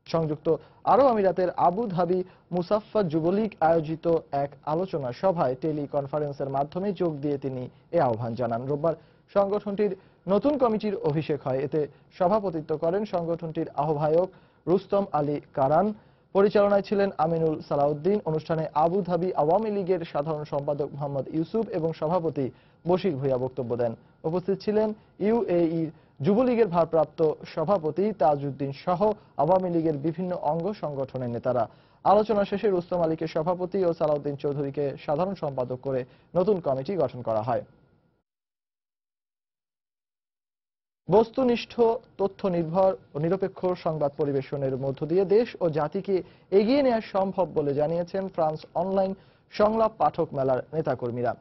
[SPEAKER 1] সংযুক্ত আরব আমিরাতের আবু ধাবি মুসাফফা যুবলীগ আয়োজিত এক আলোচনা সভায় টেলি কনফারেন্সের মাধ্যমে যোগ দিয়ে তিনি এ আহ্বান জানান। রোববার সংগঠনটির নতুন কমিটির অভিষেক হয়। এতে সভাপতিত্ব করেন সংগঠনটির আহ্বায়ক রুস্তম আলী কারান, পরিচালনায় ছিলেন আমিনুল সালাউদ্দিন। অনুষ্ঠানে আবু ধাবি আওয়ামী লীগের সাধারণ সম্পাদক মোহাম্মদ ইউসুফ এবং সভাপতি বশির ভূঁইয়া বক্তব্য দেন। উপস্থিত ছিলেন ইউএই যুবলীগের ভারপ্রাপ্ত সভাপতি তাজউদ্দিন সহ আওয়ামী লীগের বিভিন্ন অঙ্গ সংগঠনের নেতারা। আলোচনা শেষে রুস্তম আলীকে সভাপতি ও সালাউদ্দিন চৌধুরীকে সাধারণ সম্পাদক করে নতুন কমিটি গঠন করা হয়। বস্তুনিষ্ঠ, তথ্য নির্ভর ও নিরপেক্ষ সংবাদ পরিবেশনের মধ্য দিয়ে দেশ ও জাতিকে এগিয়ে নেওয়া সম্ভব বলে জানিয়েছেন ফ্রান্স অনলাইন সংলাপ পাঠক মেলার নেতাকর্মীরা।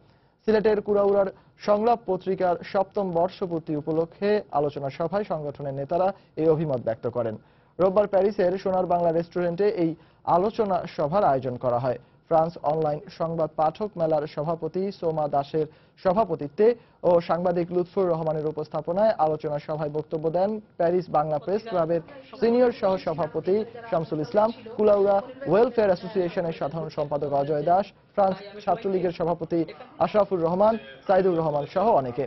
[SPEAKER 1] সিলেটের কুড়াউড়ার সংলাপ পত্রিকার ৭ম বর্ষপূর্তি উপলক্ষে আলোচনা সভায় সংগঠনের নেতারা এই অভিমত ব্যক্ত করেন। রোববার প্যারিসের সোনার বাংলা রেস্টুরেন্টে এই আলোচনা সভার আয়োজন করা হয়। ফ্রান্স অনলাইন সংবাদ পাঠক মেলার সভাপতি সোমা দাসের সভাপতিত্বে ও সাংবাদিক লুৎফুর রহমানের উপস্থাপনায় আলোচনা সভায় বক্তব্য দেন প্যারিস বাংলা প্রেস ক্লাবের সিনিয়র সহ সভাপতি শামসুল ইসলাম, কুলাউড়া ওয়েলফেয়ার অ্যাসোসিয়েশনের সাধারণ সম্পাদক অজয় দাস, ফ্রান্স ছাত্রলীগের সভাপতি আশরাফুর রহমান, সাইদুর রহমান সহ অনেকে।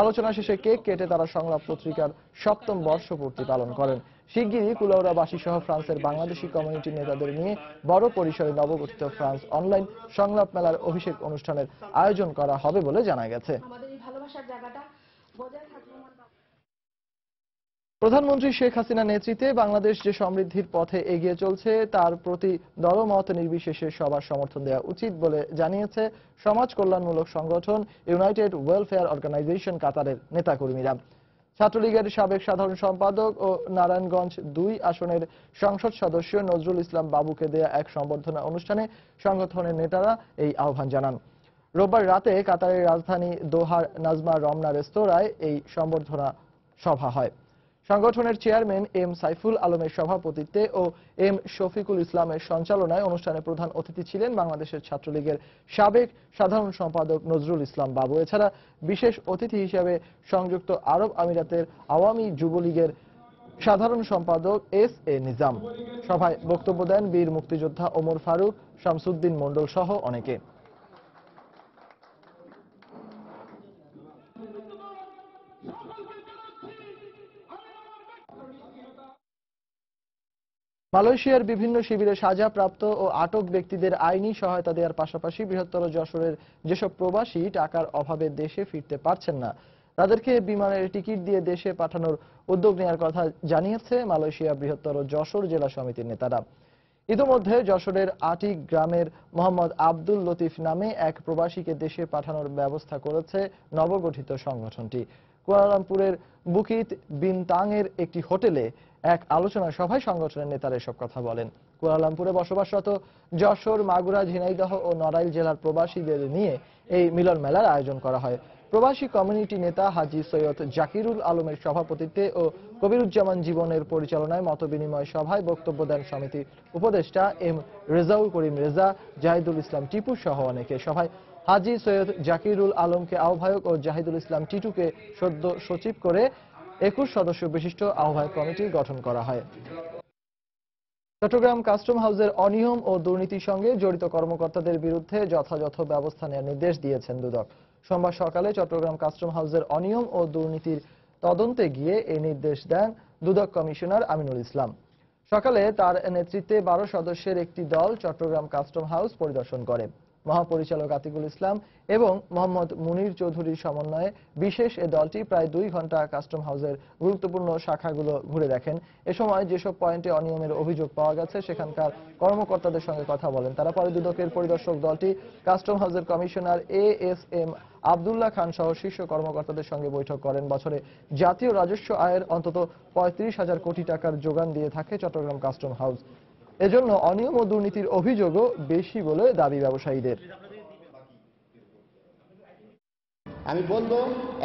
[SPEAKER 1] আলোচনা শেষে কেক কেটে তারা সংলাপ পত্রিকার ৭ম বর্ষপূর্তি পালন করেন। শিগগিরই কুলাউড়াবাসী সহ ফ্রান্সের বাংলাদেশি কমিউনিটির নেতাদের নিয়ে বড় পরিসরে নবগঠিত ফ্রান্স অনলাইন সংলাপ মেলার অভিষেক অনুষ্ঠানের আয়োজন করা হবে বলে জানা গেছে। প্রধানমন্ত্রী শেখ হাসিনার নেতৃত্বে বাংলাদেশ যে সমৃদ্ধির পথে এগিয়ে চলছে তার প্রতি দলমত নির্বিশেষে সবার সমর্থন দেওয়া উচিত বলে জানিয়েছে সমাজ কল্যাণমূলক সংগঠন ইউনাইটেড ওয়েলফেয়ার অর্গানাইজেশন কাতারের নেতাকর্মীরা। ছাত্রলীগের সাবেক সাধারণ সম্পাদক ও নারায়ণগঞ্জ ২ আসনের সংসদ সদস্য নজরুল ইসলাম বাবুকে দেয়া এক সংবর্ধনা অনুষ্ঠানে সংগঠনের নেতারা এই আহ্বান জানান। রোববার রাতে কাতারের রাজধানী দোহার নাজমা রমনা রেস্তোরাঁয় এই সংবর্ধনা সভা হয়। সংগঠনের চেয়ারম্যান এম সাইফুল আলমের সভাপতিত্বে ও এম শফিকুল ইসলামের সঞ্চালনায় অনুষ্ঠানে প্রধান অতিথি ছিলেন বাংলাদেশের ছাত্রলীগের সাবেক সাধারণ সম্পাদক নজরুল ইসলাম বাবু। এছাড়া বিশেষ অতিথি হিসেবে সংযুক্ত আরব আমিরাতের আওয়ামী যুবলীগের সাধারণ সম্পাদক এস এ নিজাম। সভায় বক্তব্য দেন বীর মুক্তিযোদ্ধা ওমর ফারুক, শামসুদ্দিন মণ্ডল সহ অনেকে। মালয়েশিয়ার বিভিন্ন শিবিরে সাজাপ্রাপ্ত ও আটক ব্যক্তিদের আইনি সহায়তা দেওয়ার পাশাপাশি বৃহত্তর যশোরের যেসব প্রবাসী টাকার অভাবে দেশে ফিরতে পারছেন না তাদেরকে বিমানের টিকিট দিয়ে দেশে পাঠানোর উদ্যোগ নেওয়ার কথা জানিয়েছে মালয়েশিয়া বৃহত্তর যশোর জেলা সমিতির নেতারা। ইতোমধ্যে যশোরের আটিক গ্রামের মোহাম্মদ আব্দুল লতিফ নামে এক প্রবাসীকে দেশে পাঠানোর ব্যবস্থা করেছে নবগঠিত সংগঠনটি। কুয়ালালামপুরের বুকিত বিনতাংয়ের একটি হোটেলে এক আলোচনা সভায় সংগঠনের নেতারা এসব কথা বলেন। কুয়ালালামপুরে বসবাসরত যশোর, মাগুরা, ঝিনাইদহ ও নড়াইল জেলার প্রবাসীদের নিয়ে এই মিলন মেলার আয়োজন করা হয়। প্রবাসী কমিউনিটি নেতা হাজী সৈয়দ জাকিরুল আলমের সভাপতিত্বে ও কবিরুজ্জামান জীবনের পরিচালনায় মতবিনিময় সভায় বক্তব্য দেন সমিতির উপদেষ্টা এম রেজাউল করিম রেজা, জাহিদুল ইসলাম টিপু সহ অনেকে। সভায় হাজী সৈয়দ জাকিরুল আলমকে আহ্বায়ক ও জাহিদুল ইসলাম টিটুকে সদ্য সচিব করে 21 সদস্য বিশিষ্ট আহ্বায়ক কমিটি গঠন করা হয়। চট্টগ্রাম কাস্টম হাউসের অনিয়ম ও দুর্নীতির সঙ্গে জড়িত কর্মকর্তাদের বিরুদ্ধে যথাযথ ব্যবস্থা নেওয়ার নির্দেশ দিয়েছেন দুদক। সোমবার সকালে চট্টগ্রাম কাস্টম হাউসের অনিয়ম ও দুর্নীতির তদন্তে গিয়ে এই নির্দেশ দেন দুদক কমিশনার আমিনুল ইসলাম। সকালে তার নেতৃত্বে 12 সদস্যের একটি দল চট্টগ্রাম কাস্টম হাউস পরিদর্শন করে। মহাপরিচালক আতিকুল ইসলাম এবং মোহাম্মদ মুনির চৌধুরীর সমন্বয়ে বিশেষ এ দলটি প্রায় 2 ঘন্টা কাস্টম হাউসের গুরুত্বপূর্ণ শাখাগুলো ঘুরে দেখেন। এ সময় যেসব পয়েন্টে অনিয়মের অভিযোগ পাওয়া গেছে সেখানকার কর্মকর্তাদের সঙ্গে কথা বলেন তারা। পরে দুদকের পরিদর্শক দলটি কাস্টম হাউসের কমিশনার এএসএম আব্দুল্লাহ খান সহ শীর্ষ কর্মকর্তাদের সঙ্গে বৈঠক করেন। বছরে জাতীয় রাজস্ব আয়ের অন্তত 35,000 কোটি টাকার যোগান দিয়ে থাকে চট্টগ্রাম কাস্টম হাউস। এজন্য অনিয়ম ও দুর্নীতির অভিযোগও বেশি বলে দাবি ব্যবসায়ীদের।
[SPEAKER 5] আমি বলবো,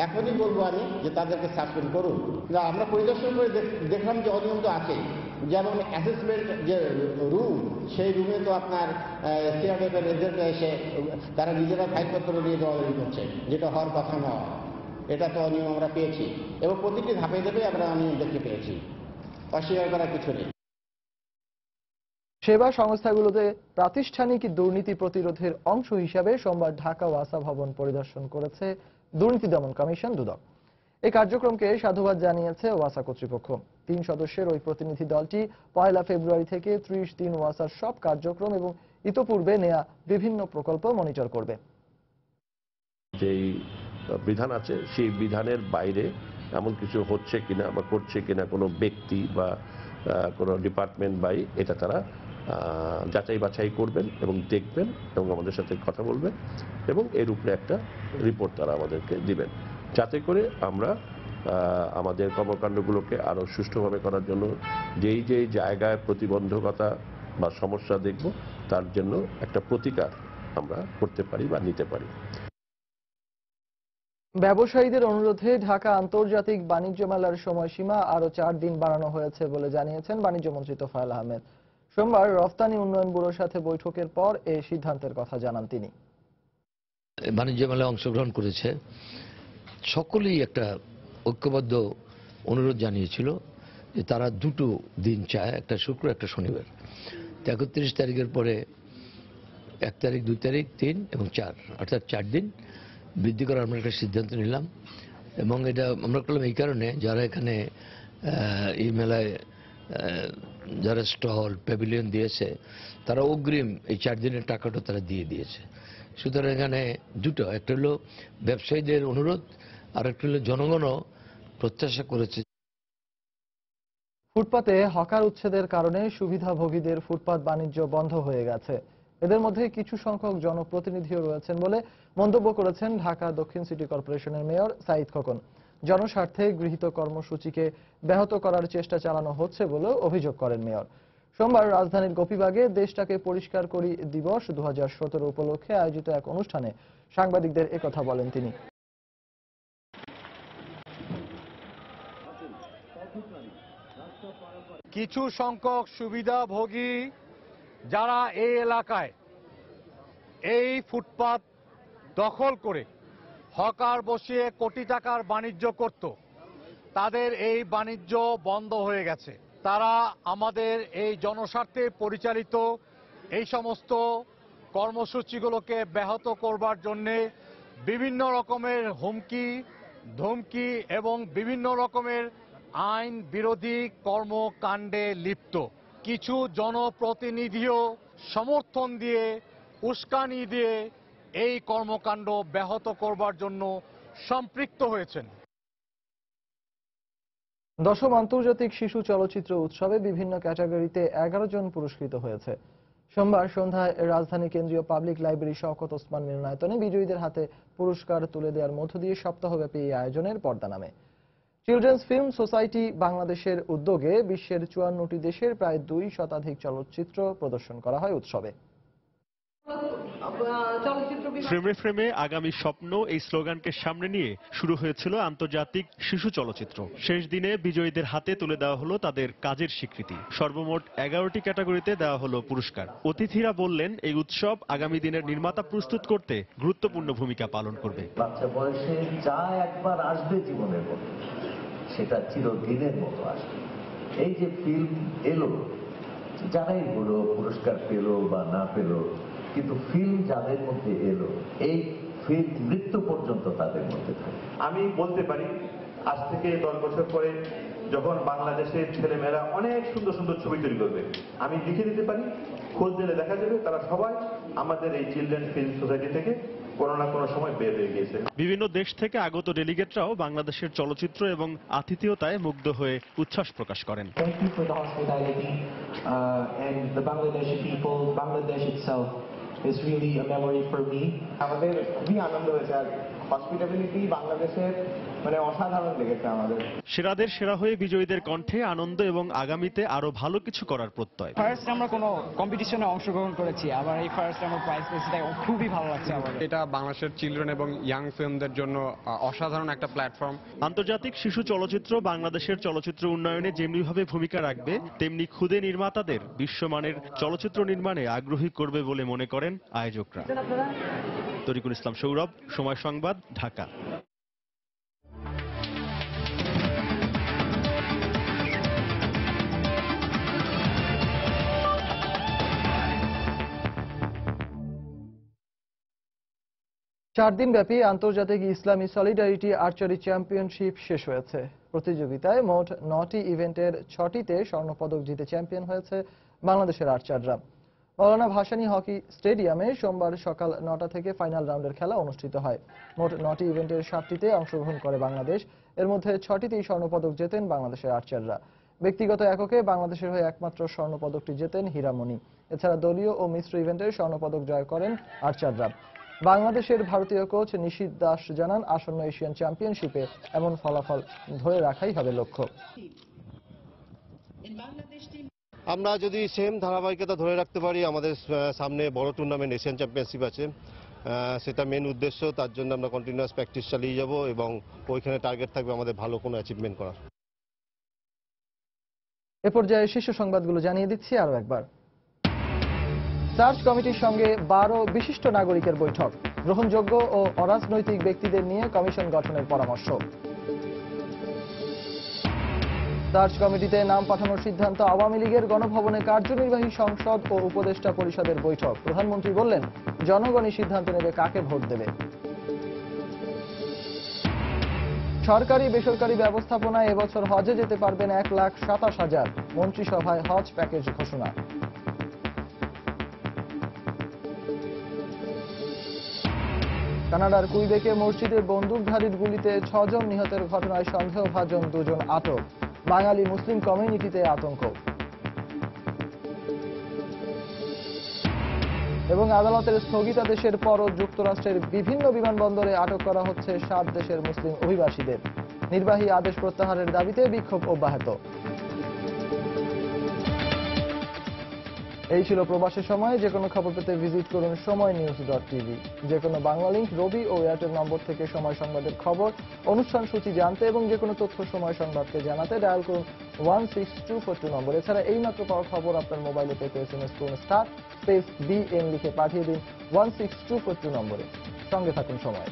[SPEAKER 5] এখনই বলবো আমি যে তাদেরকে সাসপেন্ড করুন। কিন্তু আমরা পরিদর্শন করে দেখলাম যে অনিয়ম তো আছে, যেমন অ্যাসেসমেন্ট যে রুম, সেই রুমে তো আপনার সিআরএফের এজেন্টরা এসে তারা নিজেরা ফাইলপত্র দিয়ে দৌড়াদৌড়ি করছে, যেটা হওয়ার কথা নয়। এটা তো অনিয়ম আমরা পেয়েছি এবং প্রতিটি ধাপে ধাপে আমরা অনিয়ম দেখতে পেয়েছি, অস্বীকার করার কিছু নেই।
[SPEAKER 1] সেবা সংস্থাগুলোতে প্রাতিষ্ঠানিক দুর্নীতি প্রতিরোধের অংশ হিসাবে সোমবার ঢাকা ওয়াসা ভবন পরিদর্শন করেছে দুর্নীতি দমন কমিশন দুদক। এই কার্যক্রমকে সাধুবাদ জানিয়েছে ওয়াসা কর্তৃপক্ষ। 3 সদস্যের ওই প্রতিনিধি দলটি 1 ফেব্রুয়ারি থেকে 30 দিন ওয়াসার সব কার্যক্রম এবং ইতোপূর্বে নেয়া বিভিন্ন প্রকল্প মনিটর করবে।
[SPEAKER 7] যেই বিধান আছে সেই বিধানের বাইরে এমন কিছু হচ্ছে কিনা বা করছে কিনা কোনো ব্যক্তি বা কোনো ডিপার্টমেন্ট বাই এটা তারা যাচাই বাছাই করবেন এবং দেখবেন এবং আমাদের সাথে কথা বলবেন এবং এর উপরে একটা রিপোর্ট তারা আমাদেরকে দিবেন, যাতে করে আমরা আমাদের কর্মকাণ্ডগুলোকে আরো সুষ্ঠুভাবে করার জন্য যেই যেই জায়গায় প্রতিবন্ধকতা বা সমস্যা দেখব তার জন্য একটা প্রতিকার আমরা করতে পারি বা নিতে পারি।
[SPEAKER 1] ব্যবসায়ীদের অনুরোধে ঢাকা আন্তর্জাতিক বাণিজ্য মেলার সময়সীমা আরো 4 দিন বাড়ানো হয়েছে বলে জানিয়েছেন বাণিজ্যমন্ত্রী তোফায়েল আহমেদ। সোমবার রফতানি উন্নয়ন ব্যুরোর সাথে বৈঠকের পর এই সিদ্ধান্তের কথা জানান তিনি।
[SPEAKER 8] বাণিজ্য মেলায় অংশগ্রহণ করেছে সকলেই একটা ঐক্যবদ্ধ অনুরোধ জানিয়েছিল যে তারা 2টো দিন চায়, একটা শুক্র একটা শনিবার। 31 তারিখের পরে 1 তারিখ 2 তারিখ 3 এবং 4 অর্থাৎ 4 দিন বৃদ্ধি করার আমরা একটা সিদ্ধান্ত নিলাম এবং এটা আমরা করলাম এই কারণে যারা এখানে এই মেলায় যারা স্টল প্যাভিলিয়ন দিয়েছে তারা অগ্রিম এই 4 দিনের টাকাটা তারা দিয়ে দিয়েছে। সুতরাং এখানে দুটো, একটা হলো ব্যবসায়ীদের অনুরোধ আর একটা হলো জনগণও প্রত্যাশা করেছে।
[SPEAKER 1] ফুটপাতে হকার উচ্ছেদের কারণে সুবিধাভোগীদের ফুটপাত বাণিজ্য বন্ধ হয়ে গেছে। এদের মধ্যে কিছু সংখ্যক জনপ্রতিনিধিও রয়েছেন বলে মন্তব্য করেছেন ঢাকা দক্ষিণ সিটি কর্পোরেশনের মেয়র সাঈদ খোকন। জনস্বার্থে গৃহীত কর্মসূচিকে ব্যাহত করার চেষ্টা চালানো হচ্ছে বলেও অভিযোগ করেন মেয়র। সোমবার রাজধানীর গোপীবাগে দেশটাকে পরিষ্কার করি দিবস 2017 উপলক্ষে আয়োজিত এক অনুষ্ঠানে সাংবাদিকদের একথা বলেন তিনি।
[SPEAKER 9] কিছু সংখ্যক সুবিধাভোগী যারা এই এলাকায় এই ফুটপাত দখল করে হকার বসিয়ে কোটি টাকার বাণিজ্য করত, তাদের এই বাণিজ্য বন্ধ হয়ে গেছে। তারা আমাদের এই জনস্বার্থে পরিচালিত এই সমস্ত কর্মসূচিগুলোকে ব্যাহত করবার জন্যে বিভিন্ন রকমের হুমকি ধমকি এবং বিভিন্ন রকমের আইন বিরোধী কর্মকাণ্ডে লিপ্ত। কিছু জনপ্রতিনিধিও সমর্থন দিয়ে উস্কানি দিয়ে এই কর্মকাণ্ড ব্যাহত করবার জন্য সম্পৃক্ত হয়েছেন।
[SPEAKER 1] 10ম আন্তর্জাতিক শিশু চলচ্চিত্র উৎসবে বিভিন্ন ক্যাটাগরিতে 11 জন পুরস্কৃত হয়েছে। সোমবার সন্ধ্যায় রাজধানী কেন্দ্রীয় পাবলিক লাইব্রেরি শওকত ওসমান মিলনায়তনে বিজয়ীদের হাতে পুরস্কার তুলে দেওয়ার মধ্য দিয়ে সপ্তাহব্যাপী এই আয়োজনের পর্দা নামে। চিলড্রেন্স ফিল্ম সোসাইটি বাংলাদেশের উদ্যোগে বিশ্বের 54টি দেশের প্রায় 2 শতাধিক চলচ্চিত্র প্রদর্শন করা হয় উৎসবে।
[SPEAKER 10] ফ্রেমে ফ্রেমে আগামী স্বপ্ন এই স্লোগানকে সামনে নিয়ে শুরু হয়েছিল আন্তর্জাতিক শিশু চলচ্চিত্র। শেষ দিনে বিজয়ীদের হাতে তুলে দেওয়া হলো তাদের কাজের স্বীকৃতি। সর্বমোট 11টি ক্যাটাগরিতে দেওয়া হলো পুরস্কার। অতিথিরা বললেন এই উৎসব আগামী দিনের নির্মাতা প্রস্তুত করতে গুরুত্বপূর্ণ ভূমিকা পালন করবে।
[SPEAKER 12] বাচ্চা বয়সে যা একবার আসবে জীবনের মধ্যে সেটা চিরদিনের মতো আসবে। এই যে ফিল্ম এলো, যারাই হলো পুরস্কার পেল বা না পেল, কিন্তু ফিল্ম যাদের মধ্যে এলো এই ফিল্ম মৃত্যু পর্যন্ত তাদের মধ্যে থাকে।
[SPEAKER 27] আমি বলতে পারি আজ থেকে 10 বছর পরে যখন বাংলাদেশের ছেলেমেয়েরা অনেক সুন্দর সুন্দর ছবি তৈরি করবে, আমি লিখে দিতে পারি, খোঁজ দিলে দেখা যাবে তারা সবাই আমাদের এই চিলড্রেন ফিল্ম সোসাইটি থেকে কোনো না কোনো সময় বের হয়ে গিয়েছে।
[SPEAKER 10] বিভিন্ন দেশ থেকে আগত ডেলিগেটরাও বাংলাদেশের চলচ্চিত্র এবং আতিথেয়তায় মুগ্ধ হয়ে উচ্ছ্বাস প্রকাশ করেন।
[SPEAKER 28] Is really a memory for me. আমাদের খুবই আনন্দ হয়েছে আর
[SPEAKER 11] হসপিটালিটি বাংলাদেশের মানে অসাধারণ লেগেছে আমাদের।
[SPEAKER 10] সেরাদের সেরা হয়ে বিজয়ীদের কণ্ঠে আনন্দ এবং আগামীতে আরো ভালো কিছু করার প্রত্যয়।
[SPEAKER 13] ফার্স্ট আমরা কোনো কম্পিটিশনে অংশগ্রহণ করেছি, আবার এই ফার্স্ট আমরা প্রাইজ পেয়েছি, তাই খুবই ভালো লাগছে আমাদের।
[SPEAKER 15] এটা বাংলাদেশের চিলড্রেন এবং ইয়াং ফিল্মদের জন্য অসাধারণ একটা প্ল্যাটফর্ম।
[SPEAKER 10] আন্তর্জাতিক শিশু চলচ্চিত্র বাংলাদেশের চলচ্চিত্র উন্নয়নে যেমনিভাবে ভূমিকা রাখবে, তেমনি ক্ষুদে নির্মাতাদের বিশ্বমানের চলচ্চিত্র নির্মাণে আগ্রহী করবে বলে মনে করেন আয়োজকরা। তরিকুল ইসলাম সৌরভ, সময় সংবাদ, ঢাকা।
[SPEAKER 1] চার দিনব্যাপী আন্তর্জাতিক ইসলামী সলিডারিটি আর্চারি চ্যাম্পিয়নশিপ শেষ হয়েছে। প্রতিযোগিতায় মোট 9টি ইভেন্টের 6টিতে স্বর্ণপদক জিতে চ্যাম্পিয়ন হয়েছে বাংলাদেশের আর্চাররা। মৌলানা ভাসানী হকি স্টেডিয়ামে সোমবার সকাল 9টা থেকে ফাইনাল রাউন্ডের খেলা অনুষ্ঠিত হয়। মোট 9টি ইভেন্টের 7টিতে অংশগ্রহণ করে বাংলাদেশ। এর মধ্যে 6টিতেই স্বর্ণপদক জেতেন বাংলাদেশের আর্চাররা। ব্যক্তিগত এককে বাংলাদেশের হয়ে একমাত্র স্বর্ণপদকটি জেতেন হীরামণি। এছাড়া দলীয় ও মিশ্র ইভেন্টের স্বর্ণপদক জয় করেন আর্চাররা। বাংলাদেশের ভারতীয় কোচ নিশীথ দাস জানান, আসন্ন এশিয়ান চ্যাম্পিয়নশিপে এমন ফলাফল ধরে রাখাই হবে লক্ষ্য।
[SPEAKER 16] আমরা যদি সেম ধারাবাহিকতা ধরে রাখতে পারি, আমাদের সামনে বড় টুর্নামেন্ট এশিয়ান চ্যাম্পিয়নশিপ আছে, সেটা মেন উদ্দেশ্য। তার জন্য আমরা কন্টিনিউয়াস প্র্যাকটিস চালিয়ে যাব এবং ওইখানে টার্গেট থাকবে আমাদের ভালো কোনো অ্যাচিভমেন্ট করার।
[SPEAKER 1] এ পর্যায়ে শীর্ষ সংবাদগুলো জানিয়ে দিচ্ছি আরো একবার। সার্চ কমিটির সঙ্গে 12 বিশিষ্ট নাগরিকের বৈঠক। গ্রহণযোগ্য ও অরাজনৈতিক ব্যক্তিদের নিয়ে কমিশন গঠনের পরামর্শ। সার্চ কমিটিতে নাম পাঠানোর সিদ্ধান্ত আওয়ামী লীগের। গণভবনে কার্যনির্বাহী সংসদ ও উপদেষ্টা পরিষদের বৈঠক। প্রধানমন্ত্রী বললেন, জনগণই সিদ্ধান্ত নেবে কাকে ভোট দেবে। সরকারি বেসরকারি ব্যবস্থাপনায় এবছর হজে যেতে পারবেন 1,27,000। মন্ত্রিসভায় হজ প্যাকেজ ঘোষণা। কানাডার কুইবেকে মসজিদে বন্দুকধারীর গুলিতে 6 জন নিহতের ঘটনায় সন্দেহভাজন 2 জন আটক। বাঙালি মুসলিম কমিউনিটিতে আতঙ্ক। এবং আদালতের স্থগিতাদেশের পরও যুক্তরাষ্ট্রের বিভিন্ন বিমানবন্দরে আটক করা হচ্ছে 7 দেশের মুসলিম অভিবাসীদের। নির্বাহী আদেশ প্রত্যাহারের দাবিতে বিক্ষোভ অব্যাহত। এই ছিল প্রবাসের সময়। যে কোনো খবর পেতে ভিজিট করুন সময়নিউজ.tv। যে কোনো বাংলা লিংক, রবি ও এয়ারটেল নম্বর থেকে সময় সংবাদের খবর, অনুষ্ঠান সূচি জানতে এবং যে কোনো তথ্য সময় সংবাদকে জানাতে ডায়াল করুন 16242 নম্বর। এছাড়া এই মাত্র পাওয়া খবর আপনার মোবাইলে পেতে SMS করুন *BN লিখে পাঠিয়ে দিন 16242 নম্বরে। সঙ্গে থাকুন সময়।